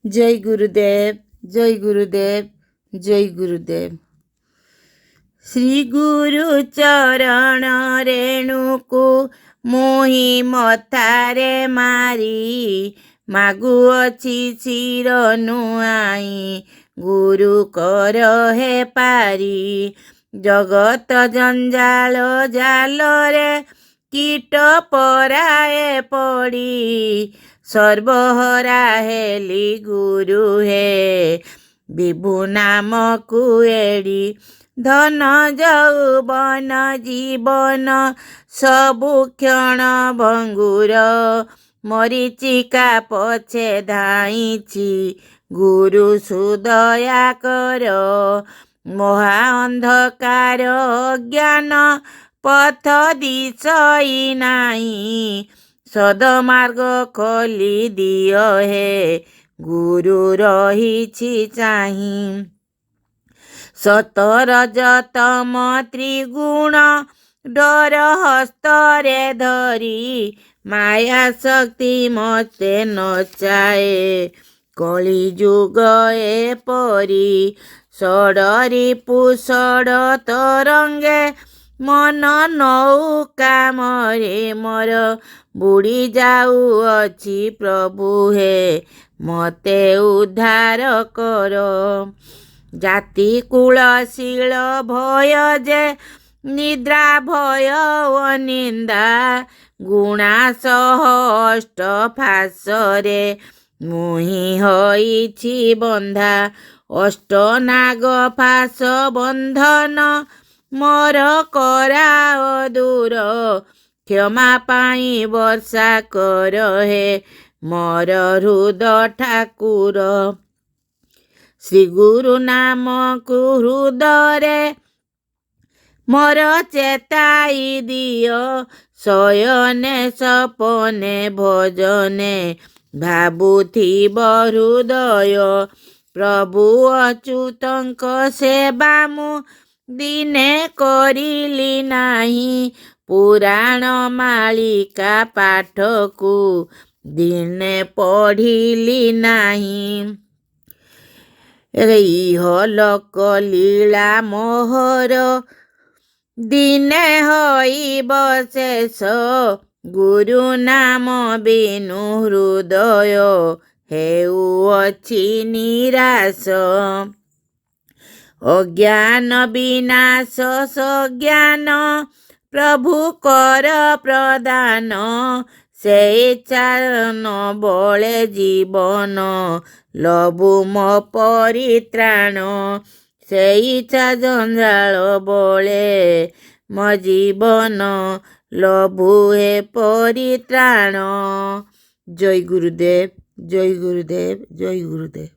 जय गुरुदेव, जय गुरुदेव, जय गुरुदेव। श्री गुरु चरण रेणुको मोहि मथारे मारी मागुअछि चिर नुआई गुरु कर हे पारी। जगत जंजाल जालरे कीट पराए पड़ी सर्वहरा हेली गुरु हे विभु नाम कुएड़ी। धन यौवन जीवन सबु क्षण भंगुर मरीचिका पछे धाइछि गुरु सुदया कर। महा अंधकार अज्ञान पथ दिशई नाही सदमार्ग खोली दियो हे गुरु रहिछि चाहि। सतरजतम त्रिगुण डर हस्तरे धरी माया शक्ति मते नचाए कली जुग एपरी। षडरी पुषड तरंगे मन नौका मरे मोर बुड़ी जाउअछि प्रभु हे मते उद्धार कर। जाति कुलशील भय जे निद्रा भय ओ निंदा गुणा सह अष्ट फासरे मुहि होइछि बंधा। अष्ट नाग फास बंधन मोर कराओ दूर क्षमा पाई वर्षा कर हे मोर हृद ठाकुर। श्री गुरु नाम को हृदरे मोर चेताई दियो शयने सपने भजने भाबुथिब हृदय। प्रभु अच्युतंक सेवा मु दिने करिली नाही पुराण मालिका पाठ को दिने पढ़िली नाही। इहलोक लीला मोहर दिने होइब शेष गुरु नाम बिनु हृदय हेउअछि निराश। अज्ञान विनाश सज्ञान प्रभु कर प्रदान से इच्छा न बळे जीवन लभु मो परित्राण। से इच्छा जंजाल बळे मो जीवन लभु हे परित्राण। जय गुरुदेव, जय गुरुदेव, जय गुरुदेव।